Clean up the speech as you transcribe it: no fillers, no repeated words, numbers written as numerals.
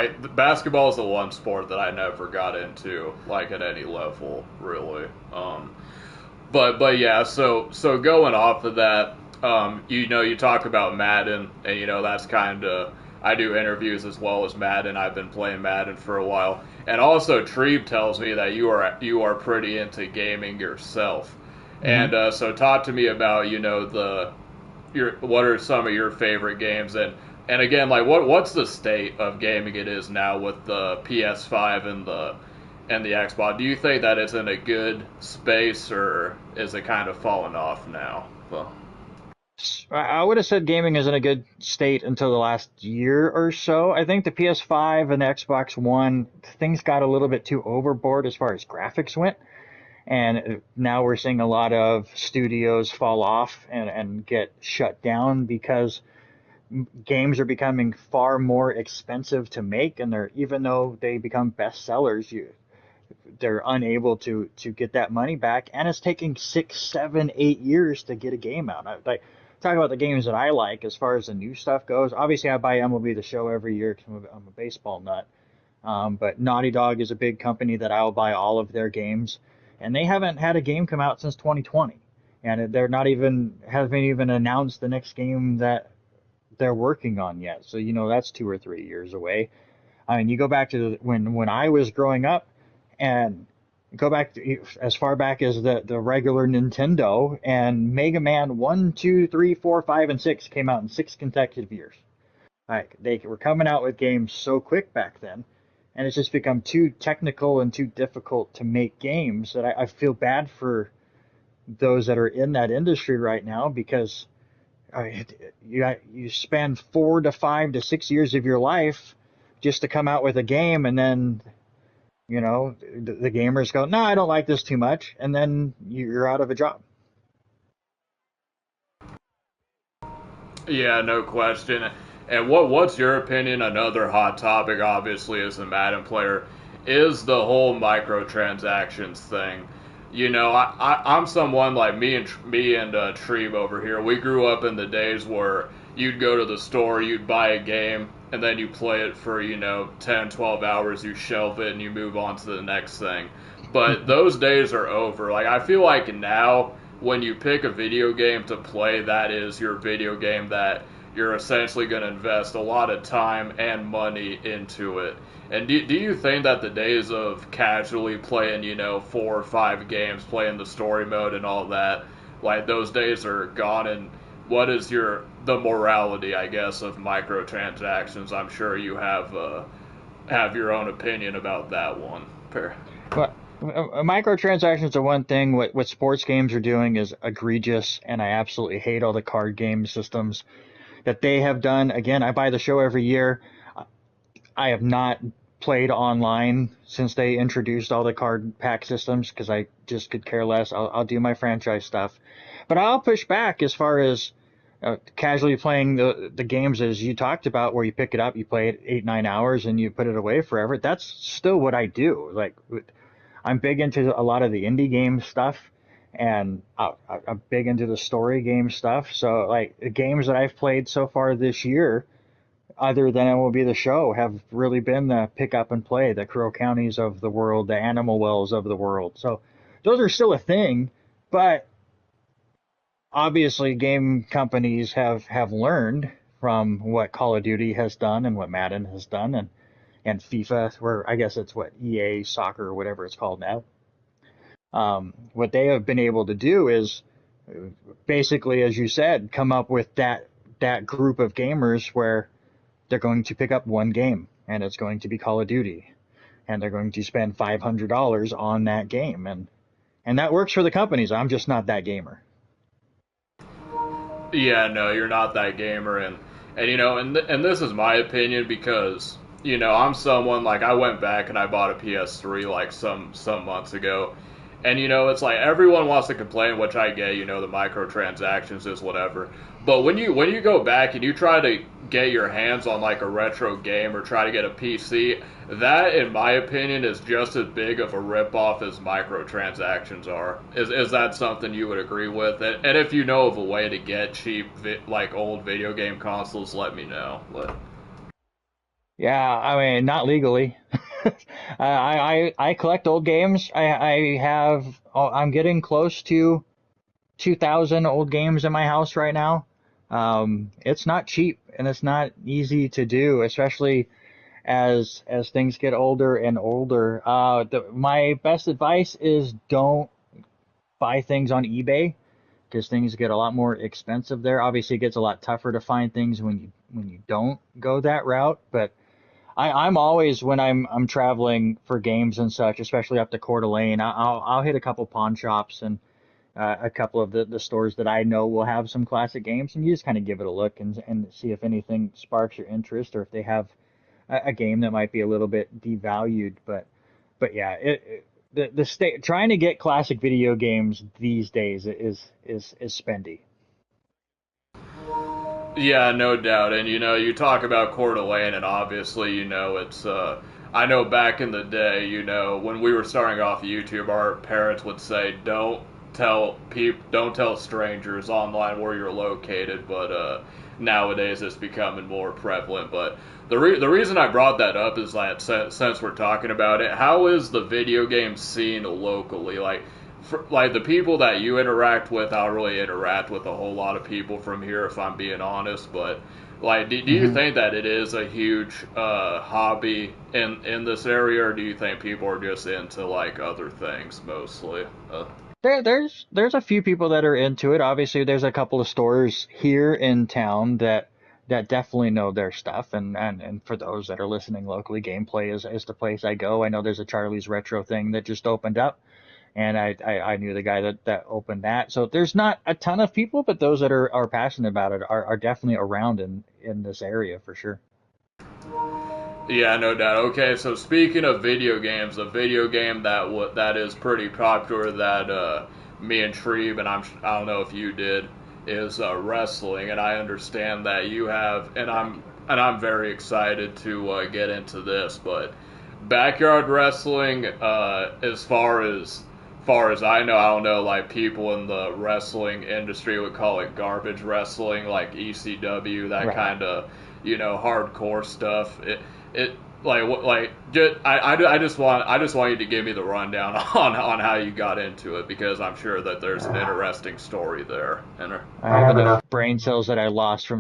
like basketball is the one sport that I never got into like at any level really. But yeah, so going off of that, you talk about Madden, and that's kind of I do interviews as well as Madden. I've been playing Madden for a while, and also Trebe tells me that you are pretty into gaming yourself, Hmm. and so talk to me about the your what are some of your favorite games, and again, like what's the state of gaming it is now with the PS5 and the Xbox? Do you think that it's in a good space, or is it kind of falling off now? Well, I would have said gaming is in a good state until the last year or so. I think the PS5 and the Xbox One, things got a little bit too overboard as far as graphics went. And now we're seeing a lot of studios fall off and get shut down because games are becoming far more expensive to make. And they're, even though they become bestsellers, they're unable to get that money back, and it's taking 6, 7, 8 years to get a game out. Like, talk about the games that I like as far as the new stuff goes. Obviously, I buy MLB The Show every year because I'm a baseball nut. But Naughty Dog is a big company that I'll buy all of their games, and they haven't had a game come out since 2020, and they're not even haven't even announced the next game that they're working on yet. So that's 2 or 3 years away. I mean, you go back to when I was growing up, and go back as far back as the regular Nintendo, and Mega Man 1, 2, 3, 4, 5, and 6 came out in 6 consecutive years. Like, they were coming out with games so quick back then, and it's just become too technical and too difficult to make games that I feel bad for those that are in that industry right now because you spend 4 to 5 to 6 years of your life just to come out with a game, and then the gamers go, no, I don't like this too much, and then you're out of a job. yeah, no question. And what's your opinion? Another hot topic, obviously, as a Madden player, is the whole microtransactions thing. I'm someone like me and Trebe over here. We grew up in the days where you'd go to the store, you'd buy a game, and then you play it for 10, 12 hours. You shelve it and you move on to the next thing. But those days are over. Like, I feel like now when you pick a video game to play, that is your video game that you're essentially going to invest a lot of time and money into it. And do you think that the days of casually playing, 4 or 5 games, playing the story mode and all that, like those days are gone? And what is the morality, I guess, of microtransactions? I'm sure you have your own opinion about that one. But microtransactions are one thing. What sports games are doing is egregious, and I absolutely hate all the card game systems that they have done. Again, I buy the show every year. I have not played online since they introduced all the card pack systems because I just could care less. I'll do my franchise stuff, but I'll push back as far as casually playing the games as you talked about, where you pick it up, you play it 8, 9 hours, and you put it away forever. That's still what I do. Like, I'm big into a lot of the indie game stuff, and I'm big into the story game stuff. So, like, the games that I've played so far this year, other than MLB The Show, have really been the pick up and play, the Crow Counties of the world, the Animal Wells of the world. So those are still a thing, but obviously game companies have learned from what Call of Duty has done and what Madden has done, and FIFA, where I guess it's what EA Soccer or whatever it's called now. What they have been able to do is basically, as you said, come up with that group of gamers where they're going to pick up one game, and it's going to be Call of Duty, and they're going to spend $500 on that game, and that works for the companies. I'm just not that gamer. Yeah, no, you're not that gamer, and this is my opinion because I'm someone like I went back and I bought a PS3 like some months ago, and it's like everyone wants to complain, which I get. The microtransactions is whatever, but when you go back and you try to get your hands on like a retro game or try to get a PC, that in my opinion is just as big of a ripoff as microtransactions are. Is that something you would agree with? And if you know of a way to get cheap like old video game consoles, let me know. Yeah, I mean, not legally. I collect old games. I have, oh, I'm getting close to 2,000 old games in my house right now. It's not cheap and it's not easy to do, especially as things get older and older. My best advice is don't buy things on eBay because things get a lot more expensive there. Obviously, it gets a lot tougher to find things when you don't go that route. But I'm always when I'm traveling for games and such, especially up to Coeur d'Alene, I'll hit a couple pawn shops and a couple of the stores that I know will have some classic games, and you just kind of give it a look and see if anything sparks your interest or if they have a game that might be a little bit devalued. But yeah, the state trying to get classic video games these days is spendy. Yeah, no doubt. And you talk about Coeur d'Alene, and obviously, it's. I know back in the day, when we were starting off YouTube, our parents would say, don't tell strangers online where you're located." But nowadays, it's becoming more prevalent. But the reason I brought that up is that since we're talking about it, how is the video game scene locally? Like the people that you interact with, I don't really interact with a whole lot of people from here, if I'm being honest. But like, do you Hmm. think that it is a huge hobby in this area, or do you think people are just into like other things mostly? There's a few people that are into it. Obviously, there's a couple of stores here in town that definitely know their stuff. And for those that are listening locally, Gameplay is the place I go. I know there's a Charlie's Retro thing that just opened up, and I knew the guy that opened that. So there's not a ton of people, but those that are passionate about it are definitely around in this area for sure. Yeah, no doubt. Okay, so speaking of video games, a video game that is pretty popular that me and Treve and I don't know if you did is wrestling, and I understand that you have, and I'm very excited to get into this, but backyard wrestling, as far as I know, I don't know, like people in the wrestling industry would call it garbage wrestling, like ECW, that Right. kind of hardcore stuff. It like what like just, I just want you to give me the rundown on how you got into it, because I'm sure that there's an interesting story there. And I have enough brain cells that I lost from